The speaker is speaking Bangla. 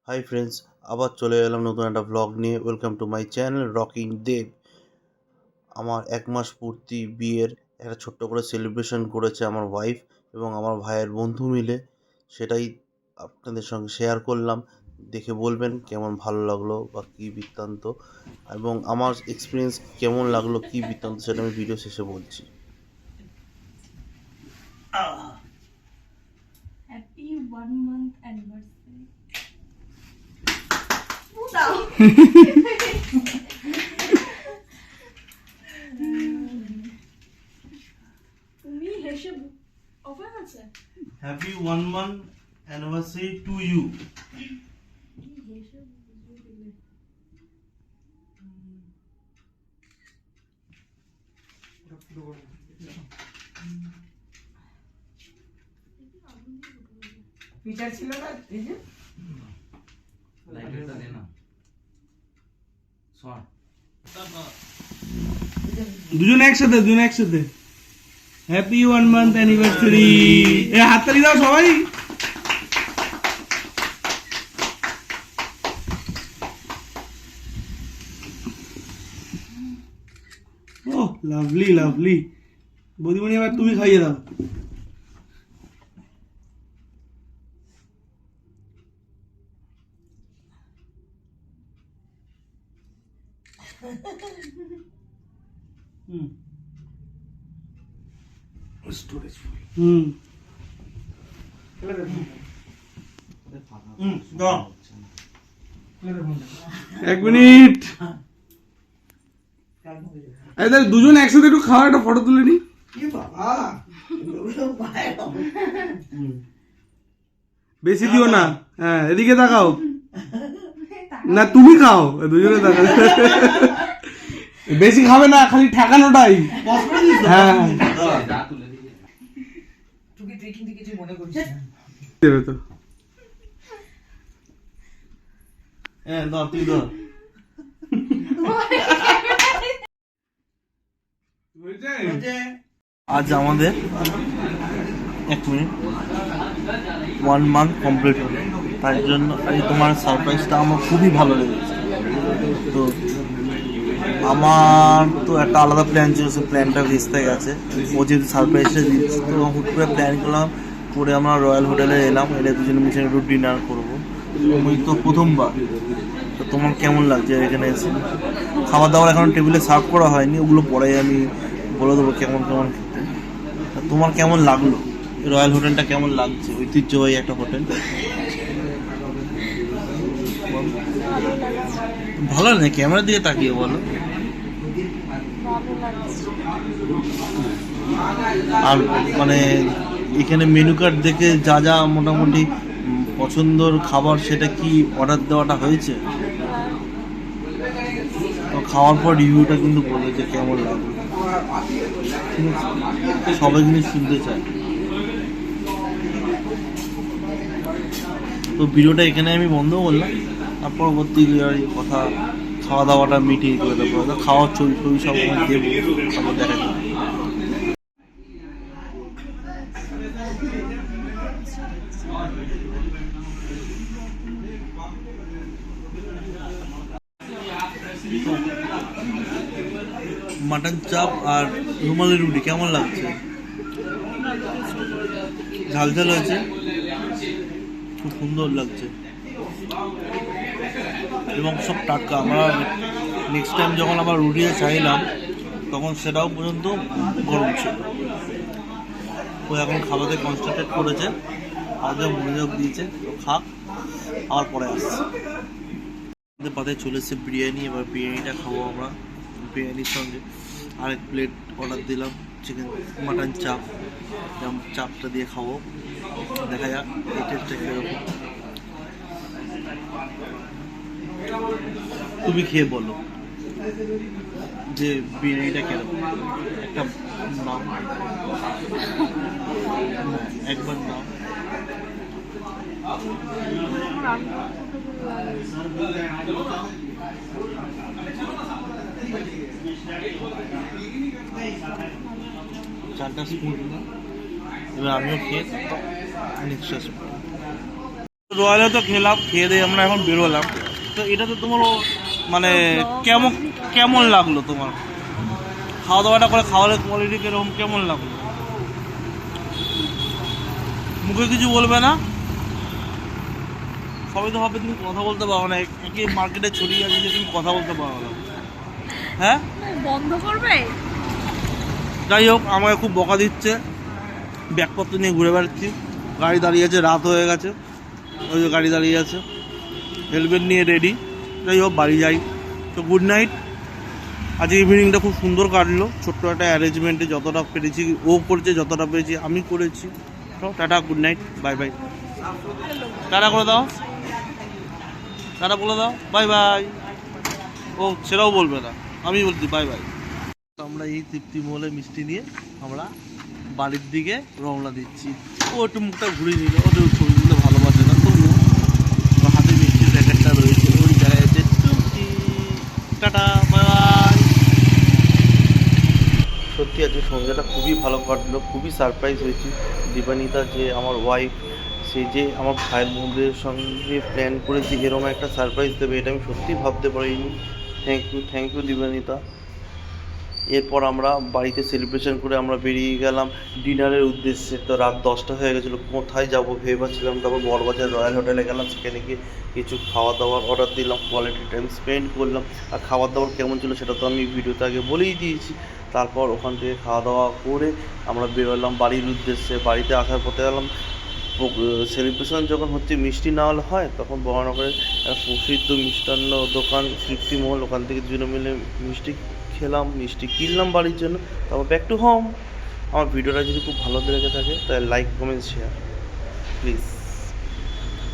হাই ফ্রেন্ডস, আবার চলে এলাম নতুন একটা ব্লগ নিয়ে। Welcome to my channel rocking Dev. আমার 1 মাস পূর্তি বিয়ের একটা ছোট্ট করে সেলিব্রেশন করেছে আমার ওয়াইফ এবং আমার ভাইয়ের বন্ধু মিলে। সেটাই আপনাদের সঙ্গে শেয়ার করলাম। দেখে বলবেন কেমন ভালো লাগলো বা কী বৃত্তান্ত, এবং আমার এক্সপিরিয়েন্স কেমন লাগলো, কী বৃত্তান্ত, সেটা আমি ভিডিও শেষে বলছি। Happy 1 month anniversary. তুমি হেসে অফার আছে। Happy 1 month anniversary to you. হেসে বুঝিয়ে দিলে। ফিচার ছিল না এই যে লাইটারটা দে না সর দুজন একসাথে হ্যাপি 1 month অ্যানিভার্সারি। এ হাততালি দাও সবাই। ও লাভলি লাভলি। বৌদিমণি এবার তুমি খাইয়ে দাও। এক মিনিট। দুজন একসাথে একটু খাওয়া, একটা ফটো তুলে নি। বেশি দিও না। হ্যাঁ, এদিকে তাকাও। না তুমি খাও, দুজনে তাকাও। বেশি খাবে না, খালি ঠেকানোটাই। হ্যাঁ যা তুলে দিবি তুই কিন্তু কিছু মনে করছিস না দেবে তো। হ্যাঁ দাও, তুই দাও। আজ আমাদের 1 মিনিট 1 month কমপ্লিট হলো। তার জন্য আজ তোমার সারপ্রাইজটা আমার খুবই ভালো লেগেছে। তো আমার তো একটা আলাদা প্ল্যান ছিল, সে প্ল্যানটা ভেস্তে গেছে। ও যেহেতু সারপ্রাইজটা দিচ্ছে, তো হুট করে প্ল্যান করলাম, করে আমরা রয়্যাল হোটেলে এলাম। এটা দুজনে মিশে একটু ডিনার করবো। আমি তো প্রথমবার। তো তোমার কেমন লাগছে এখানে এসে? খাবার দাবার এখন টেবিলে সার্ভ করা হয়নি, ওগুলো পরে আমি বলে দেবো কেমন কেমন খেতে। তা তোমার কেমন লাগলো রয়্যাল হোটেলটা? কেমন লাগছে? ঐতিহ্যবাহী একটা হোটেল। ভালো না? ক্যামেরার দিকে তাকিয়ে বলো। আর মানে এখানে মেনু কার্ড দেখে যা যা মোটামুটি পছন্দর খাবার, সেটা কি অর্ডার দেওয়াটা হয়েছে? তো খাওয়ার পর রিভিউটা কিন্তু বলে যে কেমন লাগলো। ঠিক আছে, সবাই কিন্তু শুনতে চায়। তো ভিডিওটা এখানে আমি বন্ধ করলাম। আর পরবর্তী কথা, খাওয়া দাওয়াটা মিটিয়ে করে দেবো। খাওয়ার ছবি টবি সব দেবো, তারপর দেখা যাবে। মাটন চাপ আর রুমালি রুটি কেমন লাগছে? ঝাল ঝাল হয়েছে, খুব সুন্দর লাগছে এবং সব টাটকা। আমরা নেক্সট টাইম যখন আবার রুটি চাইলাম, তখন সেটাও পর্যন্ত গরম ছিল। ও এখন খাবারে কনসেন্ট্রেট করেছে, আগে মনোযোগ দিয়েছে। তো খাক, আবার পরে আসছে। আমাদের পাতায় চলে এসেছে বিরিয়ানি। এবার বিরিয়ানিটা খাবো আমরা। বিরিয়ানির সঙ্গে আরেক প্লেট অর্ডার দিলাম চিকেন মাটন চাপ। চাপটা দিয়ে খাবো, দেখা যাক এই টেস্টটা কীরকম। তুমি খেয়ে বলো যে বিরিয়ানিটা কিরকম। একটা নাম, একবার নাম। চারটা স্পুন, এবার আমিও খেয়ে নেক্সট স্পুন। রয়্যালে তো খেলাম, খেয়ে দিয়ে আমরা এখন বেরোলাম। তো এটা তো তোমার মানে কেমন কেমন লাগলো তোমার খাওয়া দাওয়াটা করে? খাওয়ারের কোয়ালিটি কিরকম, কেমন লাগলো? মুখে কিছু বলবে না? সবই তো ভাবে তুমি কথা বলতে পারো না, একই মার্কেটে ছড়িয়ে আছে যে তুমি কথা বলতে পারো না। হ্যাঁ, বন্ধ করবে? যাই হোক, আমাকে খুব বকা দিচ্ছে, ব্যাগপত্র নিয়ে ঘুরে বেড়াচ্ছি। গাড়ি দাঁড়িয়ে আছে, রাত হয়ে গেছে, ওই যে গাড়ি দাঁড়িয়ে আছে, হেলমেট নিয়ে রেডি। যাই হোক, বাড়ি যাই। তো গুড নাইট। আজ ইভিনিংটা খুব সুন্দর কাটলো, ছোট্ট একটা অ্যারেঞ্জমেন্টে যতটা পেরেছি ও করেছে, যতটা পেরেছি আমি করেছি। তো tata, good night, bye bye. Tata করে দাও, টাটা বলে দাও, বাই বাই। ও সেটাও বলবে না, আমি বলছি বাই বাই। আমরা এই তৃপ্তি মহলে মিষ্টি নিয়ে আমরা বাড়ির দিকে রওনা দিচ্ছি। ও একটু মুখটা ঘুরিয়ে নিল, ওদের ছবি তুলতে ভালোবাসে না, তবুও ওর হাতে মিষ্টির প্যাকেটটা রয়েছে, ওই জায়গায় আছে টুকি। Tata, bye bye. সত্যি আজকে সন্ধ্যাটা খুবই ভালো কাটলো, খুবই সারপ্রাইজ হয়েছি। দীপানিতা যে আমার ওয়াইফ, সে যে আমার ভাইয়ের বোনদের সঙ্গে প্ল্যান করেছি এরকম একটা সারপ্রাইজ দেবে, এটা আমি সত্যিই ভাবতে পারিনি। Thank you Dipanita. এরপর আমরা বাড়িতে সেলিব্রেশন করে আমরা বেরিয়ে গেলাম ডিনারের উদ্দেশ্যে। তো রাত 10টা হয়ে গেছিলো, কোথায় যাবো ভেবে পাচ্ছিলাম। তারপর বড়বাজার রয়্যাল হোটেলে গেলাম, সেখানে গিয়ে কিছু খাওয়া দাওয়ার অর্ডার দিলাম, কোয়ালিটি টাইম স্পেন্ড করলাম। আর খাবার দাবার কেমন ছিল সেটা তো আমি ভিডিওতে আগে বলেই দিয়েছি। তারপর ওখান থেকে খাওয়া দাওয়া করে আমরা বেরোলাম বাড়ির উদ্দেশ্যে। বাড়িতে আসার পথে গেলাম, সেলিব্রেশন যখন হচ্ছে মিষ্টি না হলে হয়, তখন বড়নগরের একটা প্রসিদ্ধ মিষ্টান্ন দোকান তৃপ্তিমহল, ওখান থেকে দুজনে মিলে মিষ্টি খেলাম, মিষ্টি কিনলাম বাড়ির জন্য। তারপর ব্যাক টু হোম। আমার ভিডিওটা যদি খুব ভালো লেগে থাকে তাহলে লাইক, কমেন্ট, শেয়ার প্লিজ।